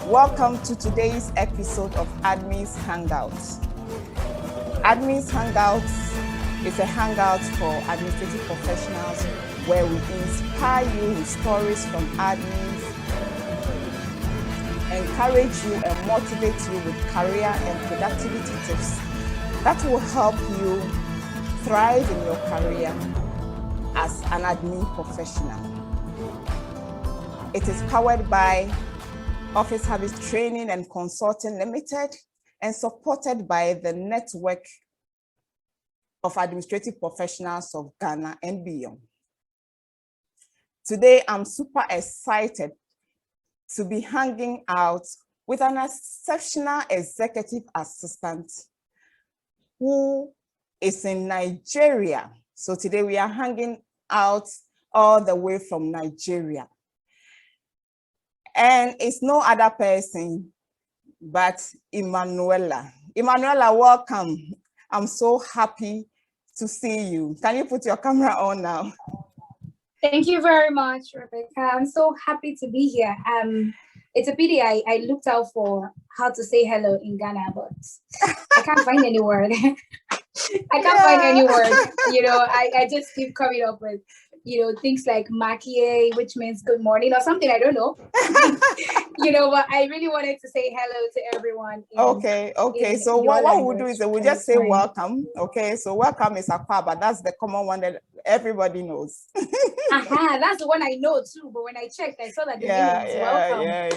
Welcome to today's episode of Admin's Hangouts. Admin's Hangouts is a hangout for administrative professionals where we inspire you with stories from admins, encourage you and motivate you with career and productivity tips that will help you thrive in your career as an admin professional. It is powered by Office Habits Training and Consulting Limited and supported by the Network of Administrative Professionals of Ghana and beyond. Today, I'm super excited to be hanging out with an exceptional executive assistant who is in Nigeria. So today we are hanging out all the way from Nigeria. And it's no other person but Emmanuella. Emmanuella, welcome. I'm so happy to see you. Can you put your camera on now? Thank you very much, Rebecca. I'm so happy to be here. It's a pity I looked out for how to say hello in Ghana, but I can't find any word. I can't find any word. I just keep coming up with, things like makie, which means good morning or something. I don't know. But I really wanted to say hello to everyone. Okay. So what we'll do is we'll just say welcome. Okay. So welcome is Akwaba. That's the common one that everybody knows. That's the one I know too. But when I checked, I saw that the name was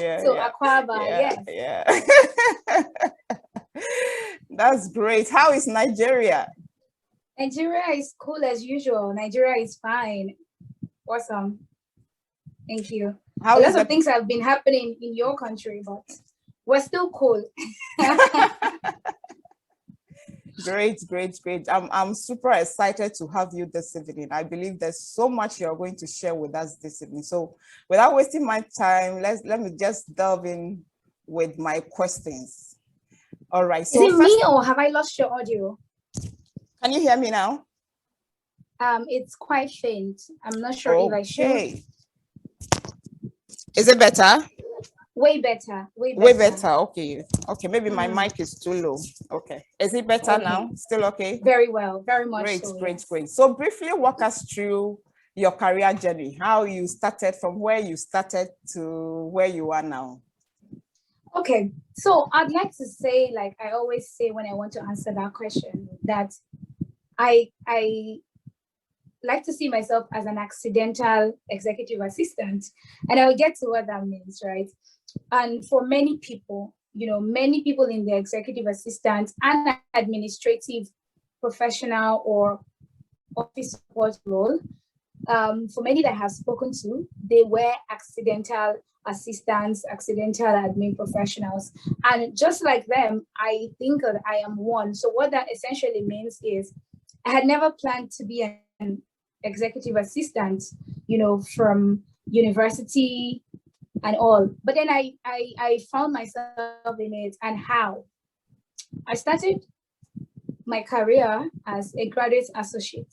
welcome. So Akwaba, yes. That's great. How is Nigeria? Nigeria is cool as usual. Nigeria is fine. Awesome. Thank you. A lot of things have been happening in your country, but we're still cool. Great. I'm super excited to have you this evening. I believe there's so much you're going to share with us this evening. So without wasting my time, let me just delve in with my questions. All right. So is it me or have I lost your audio? Can you hear me now? It's quite faint. I'm not sure if I should. Is it better? Way better. Okay. Maybe my mic is too low. Okay. Is it better now? Still okay? Very well. Very much. Great. So briefly walk us through your career journey, how you started from where you started to where you are now. Okay. So I'd like to say, like I always say when I want to answer that question, that I like to see myself as an accidental executive assistant, and I'll get to what that means, right? And for many people, many people in the executive assistant and administrative professional or office support role, for many that I have spoken to, they were accidental assistants, accidental admin professionals. And just like them, I think that I am one. So what that essentially means is I had never planned to be an executive assistant, from university and all. But then I found myself in it. And how? I started my career as a graduate associate.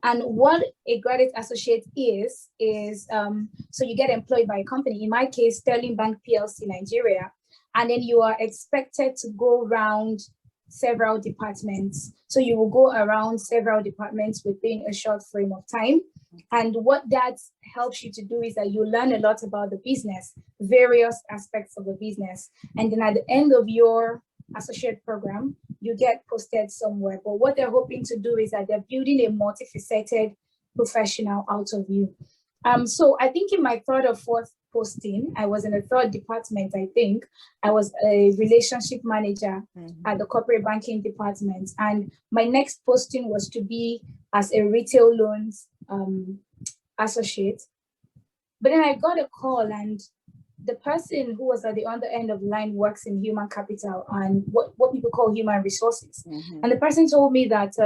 And what a graduate associate is so you get employed by a company, in my case, Sterling Bank PLC Nigeria, and then you are expected to go around several departments. So you will go around several departments within a short frame of time. And what that helps you to do is that you learn a lot about the business, various aspects of the business. And then at the end of your associate program, you get posted somewhere. But what they're hoping to do is that they're building a multifaceted professional out of you. So I think in my third or fourth posting, I was in the third department, I think. I was a relationship manager at the corporate banking department. And my next posting was to be as a retail loans associate. But then I got a call, and the person who was at the other end of the line works in human capital and what people call human resources. And the person told me that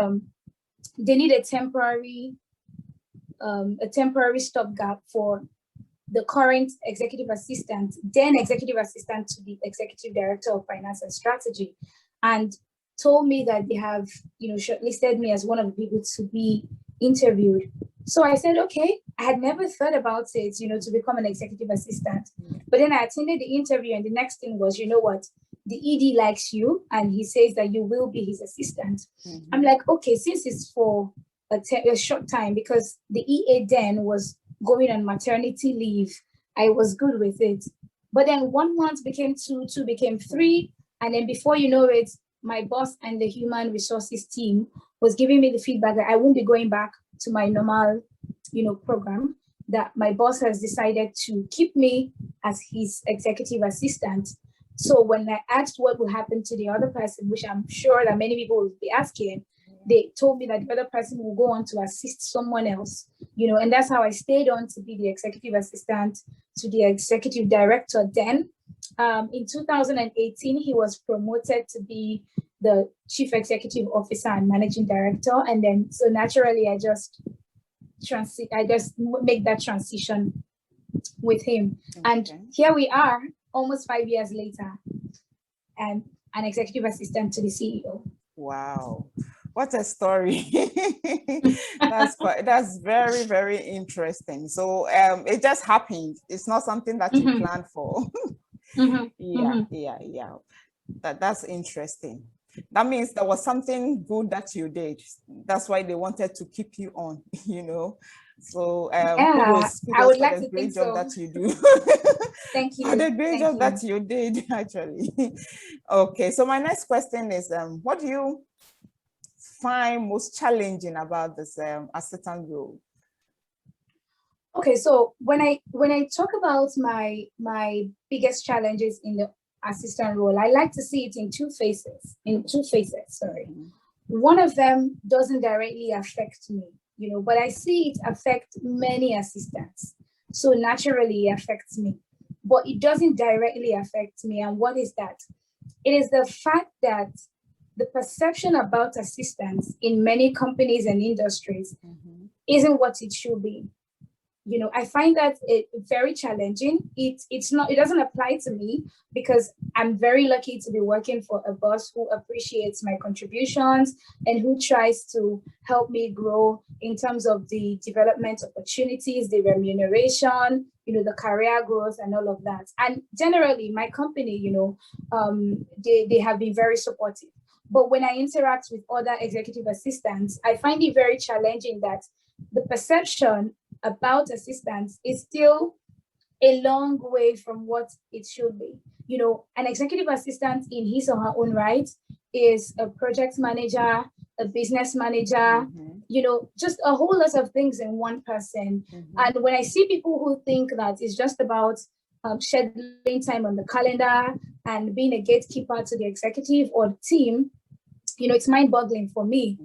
they need a temporary stopgap for the current executive assistant, then executive assistant to the executive director of finance and strategy, and told me that they have, shortlisted me as one of the people to be interviewed. So I said, okay, I had never thought about it, to become an executive assistant. But then I attended the interview, and the next thing was, you know what? The ED likes you, and he says that you will be his assistant. I'm like, okay, since it's for a short time, because the EA then was going on maternity leave, I was good with it. But then 1 month became two became three. And then before you know it, my boss and the human resources team was giving me the feedback that I won't be going back to my normal, program, that my boss has decided to keep me as his executive assistant. So when I asked what will happen to the other person, which I'm sure that many people will be asking, they told me that the other person will go on to assist someone else, and that's how I stayed on to be the executive assistant to the executive director. Then in 2018, he was promoted to be the chief executive officer and managing director. And then, so naturally, I just make that transition with him. Okay. And here we are, almost 5 years later, and an executive assistant to the CEO. Wow. What a story. That's very, very interesting. So it just happened. It's not something that you planned for. Yeah. That's interesting. That means there was something good that you did. That's why they wanted to keep you on, So kudos I would like for the to great think job so. that you do. Thank you. For the great job that you did, actually. Okay, so my next question is, what do you find most challenging about this assistant role? Okay, so when I talk about my biggest challenges in the assistant role, I like to see it in two phases. Sorry. One of them doesn't directly affect me, but I see it affect many assistants. So naturally it affects me, but it doesn't directly affect me. And what is that? It is the fact that the perception about assistants in many companies and industries isn't what it should be. I find that very challenging. It doesn't apply to me because I'm very lucky to be working for a boss who appreciates my contributions and who tries to help me grow in terms of the development opportunities, the remuneration, the career growth and all of that. And generally my company, they have been very supportive. But when I interact with other executive assistants, I find it very challenging that the perception about assistants is still a long way from what it should be. An executive assistant in his or her own right is a project manager, a business manager, just a whole lot of things in one person. And when I see people who think that it's just about scheduling time on the calendar and being a gatekeeper to the executive or team, it's mind-boggling for me.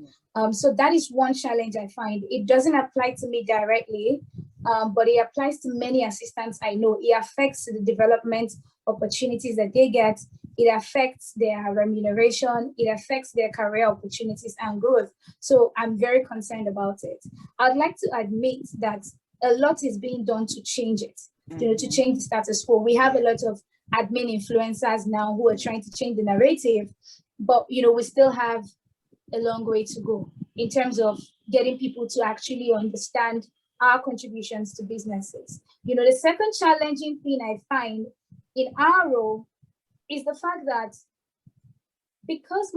So that is one challenge I find. It doesn't apply to me directly, but it applies to many assistants I know. It affects the development opportunities that they get. It affects their remuneration. It affects their career opportunities and growth. So I'm very concerned about it. I'd like to admit that a lot is being done to change it, to change the status quo. We have a lot of admin influencers now who are trying to change the narrative, but we still have a long way to go in terms of getting people to actually understand our contributions to businesses. The second challenging thing I find in our role is the fact that because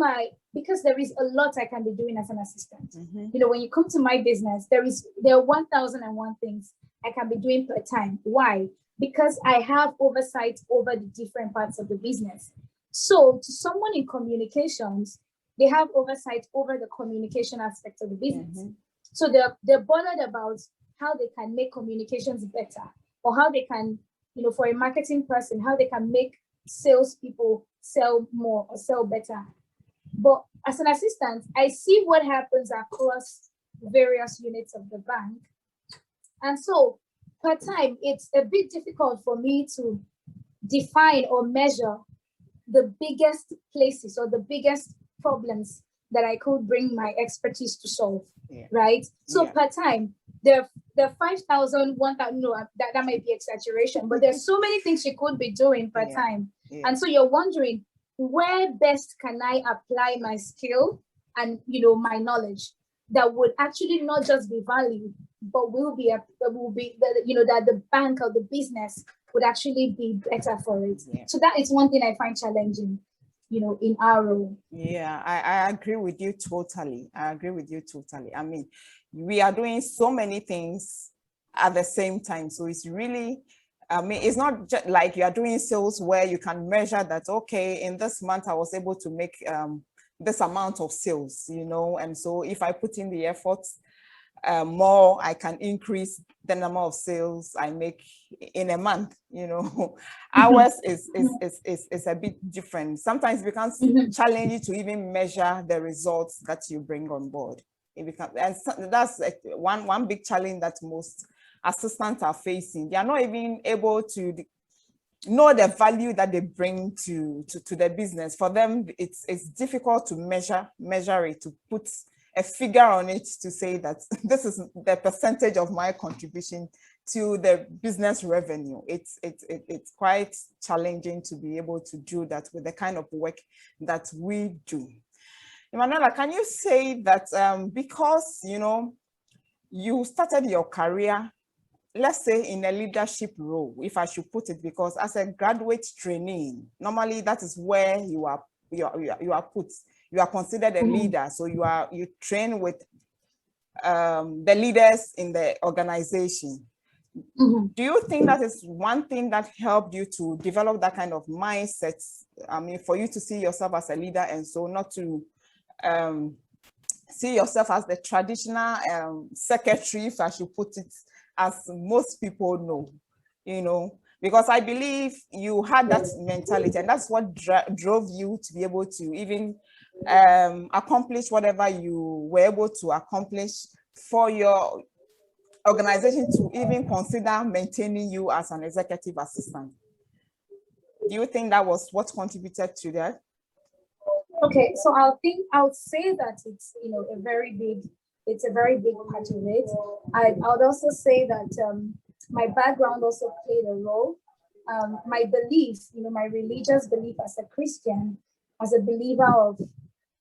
there is a lot I can be doing as an assistant. When you come to my business, there are 1,001 things I can be doing per time. Why? Because I have oversight over the different parts of the business. So to someone in communications, they have oversight over the communication aspect of the business. So they're bothered about how they can make communications better, or how they can, for a marketing person, how they can make salespeople sell more or sell better. But as an assistant, I see what happens across various units of the bank. And so per time, it's a bit difficult for me to define or measure the biggest places or the biggest problems that I could bring my expertise to solve, right? So per time, there are 5,000, 1,000, that might be exaggeration, but there's so many things you could be doing per time. And so you're wondering, where best can I apply my skill and, my knowledge that would actually not just be valued, but that the bank or the business would actually be better for it. Yeah. So that is one thing I find challenging, in our role. Yeah, I agree with you totally. I agree with you totally. I mean, we are doing so many things at the same time. So it's really, I mean, it's not just like you are doing sales where you can measure that, okay, in this month I was able to make this amount of sales, and so if I put in the effort more, I can increase the number of sales I make in a month. Ours is a bit different. Sometimes it becomes challenging to even measure the results that you bring on board. That's one big challenge that most assistants are facing. They are not even able to know the value that they bring to the business. For them, it's difficult to measure it, to put a figure on it, to say that this is the percentage of my contribution to the business revenue. It's quite challenging to be able to do that with the kind of work that we do. Emmanuela, can you say that because you started your career, let's say in a leadership role, if I should put it, because as a graduate trainee, normally that is where you are put. You are considered a leader, so you train with the leaders in the organization. Do you think that is one thing that helped you to develop that kind of mindset? I mean, for you to see yourself as a leader, and so not to see yourself as the traditional secretary, if I should put it, as most people know, because I believe you had that mentality, and that's what drove you to be able to even accomplish whatever you were able to accomplish for your organization to even consider maintaining you as an executive assistant. Do you think that was what contributed to that? Okay, so I would say that it's a very big part of it. I would also say that my background also played a role. My belief, my religious belief as a Christian, as a believer of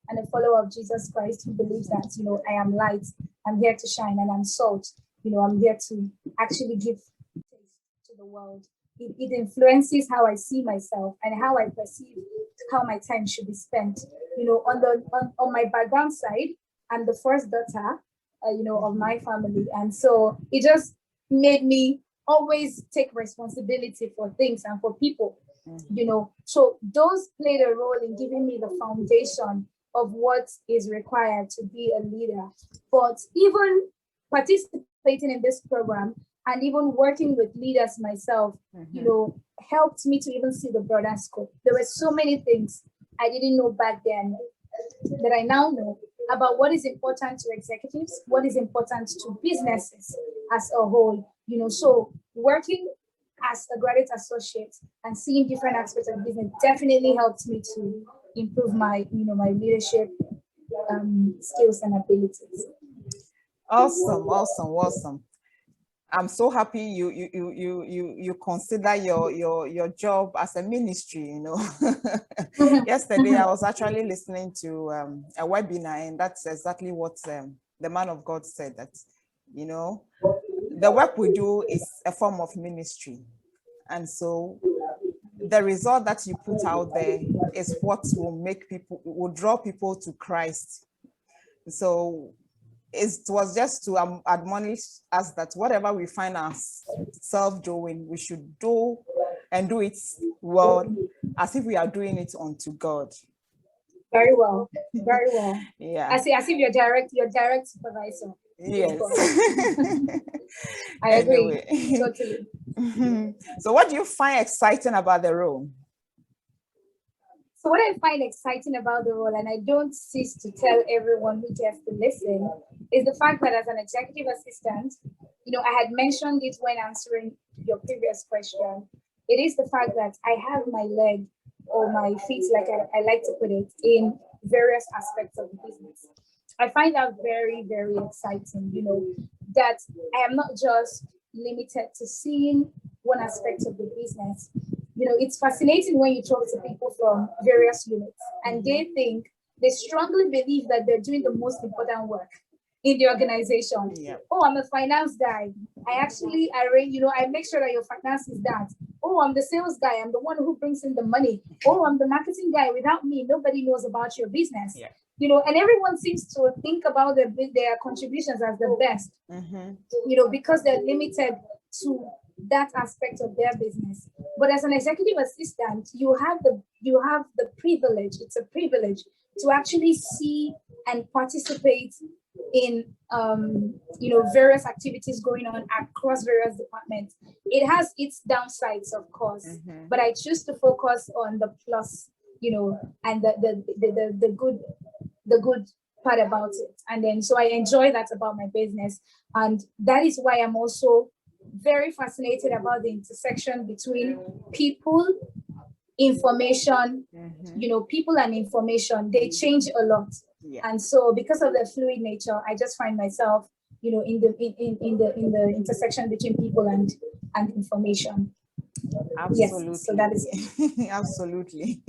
and a follower of Jesus Christ, who believes that I am light, I'm here to shine, and I'm salt. I'm here to actually give taste to the world. It influences how I see myself and how I perceive how my time should be spent. On my background side, I'm the first daughter, of my family, and so it just made me always take responsibility for things and for people. So those played a role in giving me the foundation of what is required to be a leader. But even participating in this program and even working with leaders myself, helped me to even see the broader scope. There were so many things I didn't know back then that I now know about what is important to executives, what is important to businesses as a whole. So working as a graduate associate and seeing different aspects of business definitely helped me to improve my, my leadership skills and abilities. Awesome. I'm so happy you consider your job as a ministry. Yesterday I was actually listening to a webinar, and that's exactly what the man of God said, that the work we do is a form of ministry, and so the result that you put out there is what will draw people to Christ. So it was just to admonish us that whatever we find ourselves doing, we should do it well, as if we are doing it unto God. Very well. Yeah. As if you're direct supervisor. Yes. I agree. Totally. So what do you find exciting about the role? So what I find exciting about the role, and I don't cease to tell everyone who gets to listen, is the fact that as an executive assistant, I had mentioned it when answering your previous question. It is the fact that I have my leg or my feet, like I like to put it, in various aspects of the business. I find that very, very exciting, that I am not just limited to seeing one aspect of the business. It's fascinating when you talk to people from various units and they strongly believe that they're doing the most important work in the organization. Yeah. Oh, I'm a finance guy. I make sure that your finance is that. Oh, I'm the sales guy. I'm the one who brings in the money. Oh, I'm the marketing guy. Without me, nobody knows about your business. Yeah. And everyone seems to think about their contributions as the best, because they're limited to that aspect of their business. But as an executive assistant, you have the privilege. It's a privilege to actually see and participate in various activities going on across various departments. It has its downsides, of course, but I choose to focus on the plus, and the good part about it. And then so I enjoy that about my business. And that is why I'm also very fascinated about the intersection between people, information, people and information. They change a lot. Yeah. And so because of the fluid nature, I just find myself, in the intersection between people and information. Absolutely. Yes, so that is it. Absolutely.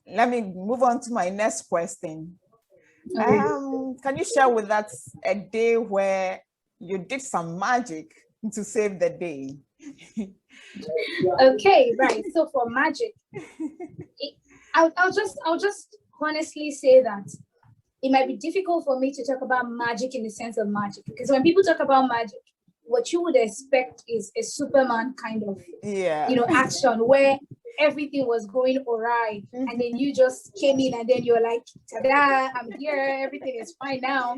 Let me move on to my next question. Okay. Can you share with us a day where you did some magic to save the day? Okay, right. So for magic, I'll just honestly say that it might be difficult for me to talk about magic in the sense of magic, because when people talk about magic, what you would expect is a Superman kind of action where everything was going awry, and then you just came in and then you're like, ta-da, I'm here, everything is fine now.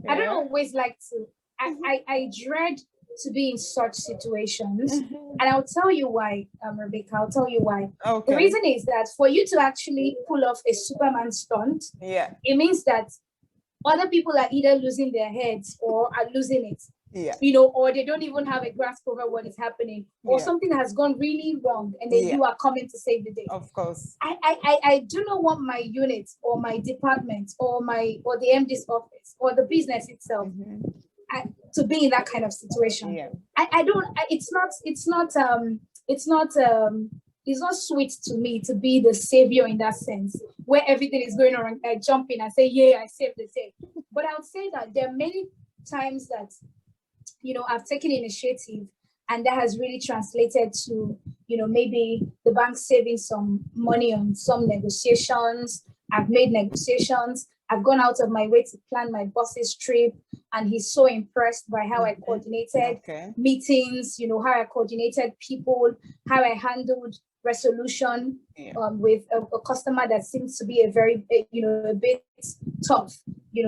I don't always like to, I dread to be in such situations, and I'll tell you why, Rebecca. I'll tell you why. Okay. The reason is that for you to actually pull off a Superman stunt, it means that other people are either losing their heads or are losing it. Or they don't even have a grasp over what is happening, or something has gone really wrong, and then you are coming to save the day. Of course. I do not want my unit or my department or the MD's office or the business itself to be in that kind of situation. It's not sweet to me to be the savior in that sense, where everything is going on. I jump in and say, yeah, I saved the day. But I would say that there are many times that I've taken initiative, and that has really translated to maybe the bank saving some money on some negotiations. I've made negotiations. I've gone out of my way to plan my boss's trip, and he's so impressed by how I coordinated meetings, how I coordinated people, how I handled resolution with a customer that seems to be a bit tough.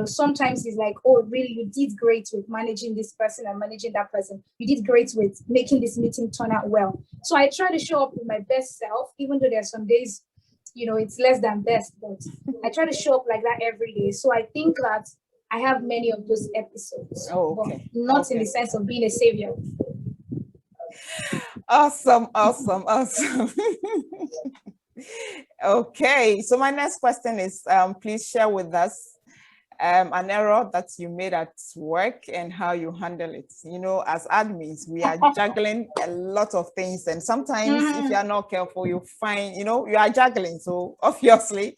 Sometimes he's like, oh, really, you did great with managing this person and managing that person. You did great with making this meeting turn out well. So I try to show up with my best self, even though there's some days, it's less than best, but I try to show up like that every day. So I think that I have many of those episodes, but not in the sense of being a savior. Awesome. Okay, so my next question is, please share with us an error that you made at work and how you handle it. As admins, we are juggling a lot of things, and sometimes if you are not careful, you find, you are juggling. So obviously,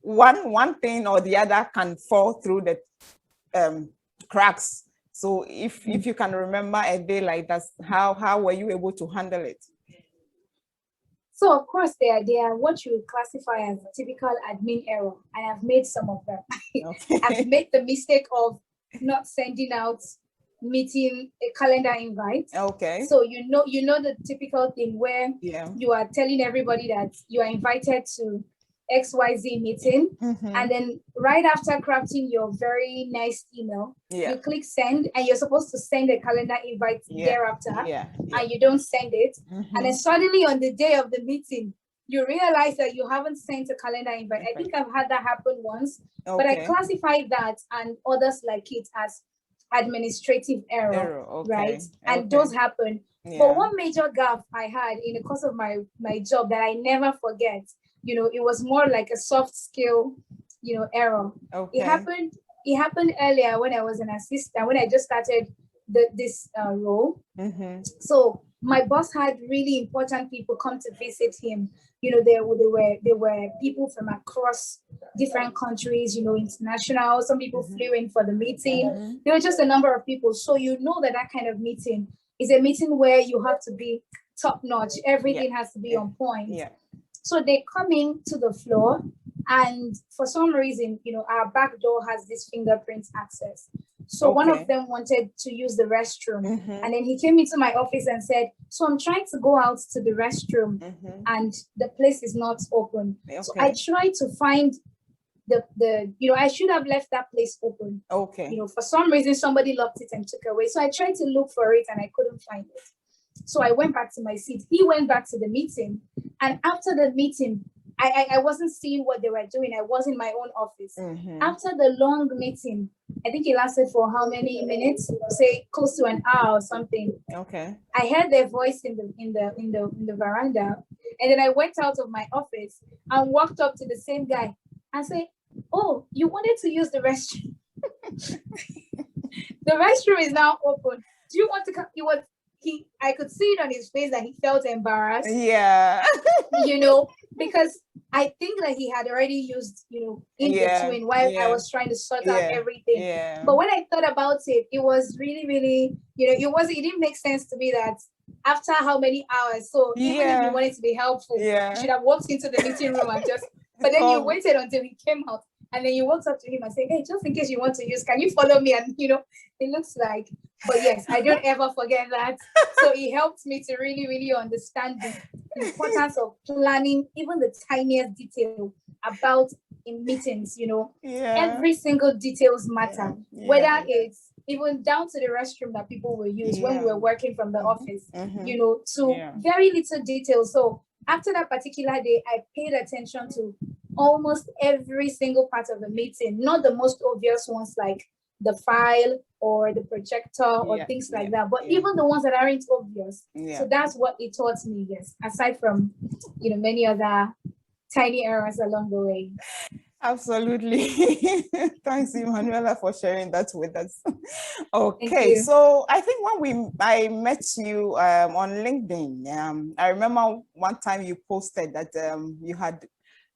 one thing or the other can fall through the cracks. So if you can remember a day like that, how were you able to handle it? So of course, they are what you would classify as a typical admin error, and I've made some of them. Okay. I've made the mistake of not sending out a calendar invite. Okay. So you know the typical thing where you are telling everybody that you are invited to XYZ meeting, and then right after crafting your very nice email, you click send, and you're supposed to send a calendar invite thereafter, and you don't send it, and then suddenly on the day of the meeting, you realize that you haven't sent a calendar invite. I think I've had that happen once, but I classified that and others like it as administrative error, right? And those happen. But one major gaffe I had in the course of my job that I never forget, it was more like a soft skill, error. It happened earlier when I was an assistant, when I just started this role. So, my boss had really important people come to visit him. You know, there were people from across different countries, you know, international. Some people flew in for the meeting. There were just a number of people. So you know that that kind of meeting is a meeting where you have to be top notch. Everything has to be on point. Yeah. So they come in to the floor, and for some reason, you know, our back door has this fingerprint access. So one of them wanted to use the restroom, and then he came into my office and said, so I'm trying to go out to the restroom and the place is not open. So I tried to find the you know, I should have left that place open. You know, for some reason somebody locked it and took away. So I tried to look for it and I couldn't find it. So I went back to my seat. He went back to the meeting, and after the meeting, I wasn't seeing what they were doing. I was in my own office. After the long meeting, I think it lasted for how many minutes? Say close to an hour or something. I heard their voice in the veranda, and then I went out of my office and walked up to the same guy and said, "Oh, you wanted to use the restroom? The restroom is now open. Do you want to come?" I could see it on his face that he felt embarrassed. Yeah. You know, because I think that he had already used, you know, in between while I was trying to sort out everything. But when I thought about it, it was really, really, you know, it didn't make sense to me that after how many hours. So even if you wanted to be helpful, you should have walked into the meeting room and just, but then you waited until he came out. And then you walked up to him and said, "Hey, just in case you want to use, can you follow me?" And, you know, it looks like, but yes, I don't ever forget that. So it helped me to really, really understand the importance of planning, even the tiniest detail about in meetings, you know. Every single details matter, whether it's even down to the restroom that people will use when we were working from the office, you know, to very little detail. So after that particular day, I paid attention to almost every single part of the meeting, not the most obvious ones like the file or the projector or things like that, but even the ones that aren't obvious. So that's what it taught me, yes, aside from, you know, many other tiny errors along the way. Absolutely. Thanks, Emmanuella, for sharing that with us. Okay, so I think when I met you on LinkedIn, I remember one time you posted that you had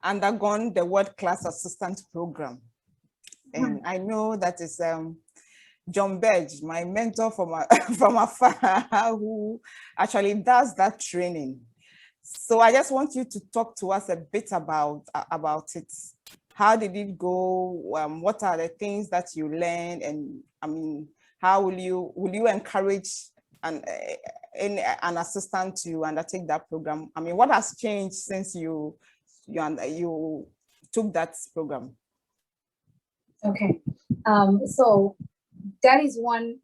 undergone the world-class assistant program. And I know that is John Bedge, my mentor from afar, who actually does that training. So I just want you to talk to us a bit about it. How did it go? What are the things that you learned? And I mean, how will you encourage an assistant to undertake that program? I mean, what has changed since you took that program? Okay, so that is one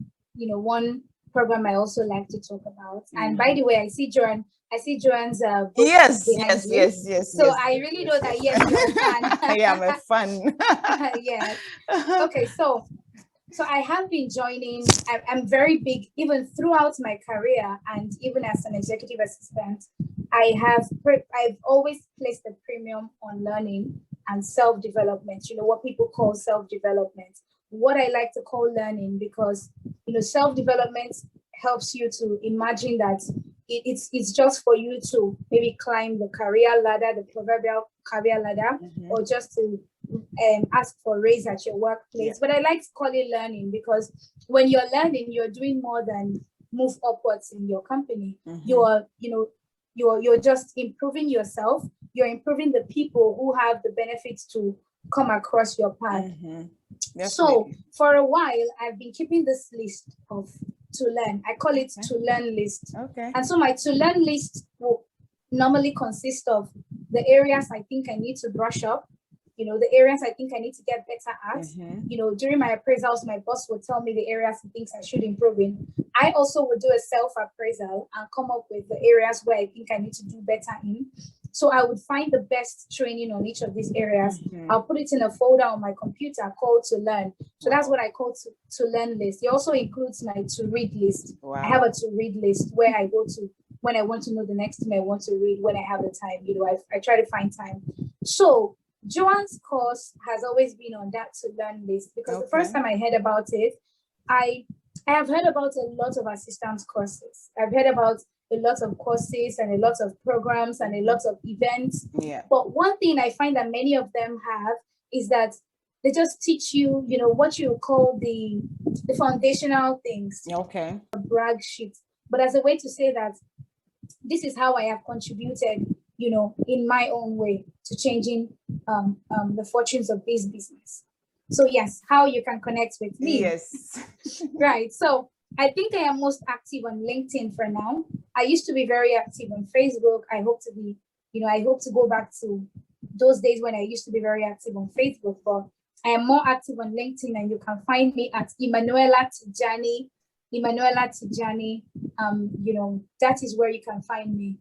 program I also like to talk about. And by the way, I see Joanne's book yes. So I really know that yes, you're a fan. Yeah, I'm a fan. Yes. Okay, so I have been joining. I'm very big, even throughout my career, and even as an executive assistant, I've always placed a premium on learning and self-development. You know, what people call self-development, what I like to call learning, because, you know, self-development helps you to imagine that it's just for you to maybe climb the career ladder, the proverbial career ladder, or just to ask for a raise at your workplace. But I like to call it learning, because when you're learning, you're doing more than move upwards in your company. You're just improving yourself. You're improving the people who have the benefits to come across your path. So for a while, I've been keeping this list of to learn. I call it to learn list. And so my to learn list will normally consist of the areas I think I need to brush up, you know, the areas I think I need to get better at. You know, during my appraisals, my boss would tell me the areas he thinks I should improve in. I also would do a self-appraisal and come up with the areas where I think I need to do better in. So I would find the best training on each of these areas. I'll put it in a folder on my computer called to learn. So that's what I call to learn list. It also includes my to read list. I have a to read list where I go to when I want to know the next thing I want to read, when I have the time. You know, I try to find time. So Joanne's course has always been on that to learn list, because the first time I heard about it, I have heard about a lot of assistance courses. I've heard about a lot of courses and a lot of programs and a lot of events. Yeah. But one thing I find that many of them have is that they just teach you, you know, what you call the foundational things, Okay. a brag sheet, but as a way to say that this is how I have contributed, you know, in my own way to changing the fortunes of this business. So yes, how you can connect with me. Yes. Right. So I think I am most active on LinkedIn for now. I used to be very active on Facebook. I hope to be, you know, I hope to go back to those days when I used to be very active on Facebook, but I am more active on LinkedIn, and you can find me at Emmanuella Tijani. Emmanuella Tijani. You know, that is where you can find me.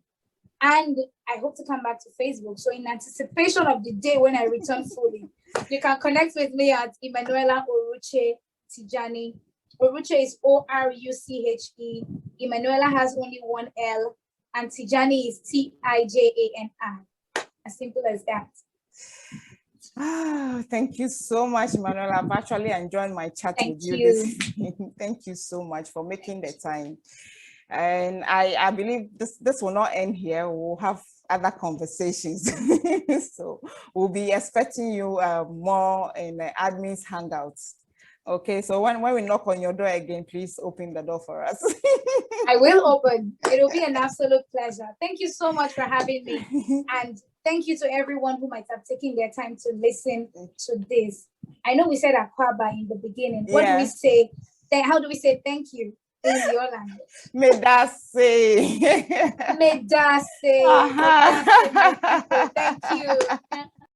And I hope to come back to Facebook. So in anticipation of the day when I return fully, you can connect with me at Emmanuella Oruche Tijani. Oruche is Oruche. Emmanuella has only one L, and Tijani is Tijani. As simple as that. Thank you so much, Emmanuela. I've actually enjoyed my chat Thank with you. you. Thank you so much for making the time. And I believe this will not end here. We'll have other conversations. So we'll be expecting you more in the admin's hangouts. Okay, so when we knock on your door again, please open the door for us. I will open. It will be an absolute pleasure. Thank you so much for having me. And thank you to everyone who might have taken their time to listen to this. I know we said Akwaba in the beginning. What do we say? How do we say thank you in your language? Medase. Medase. Medase, my people. Thank you.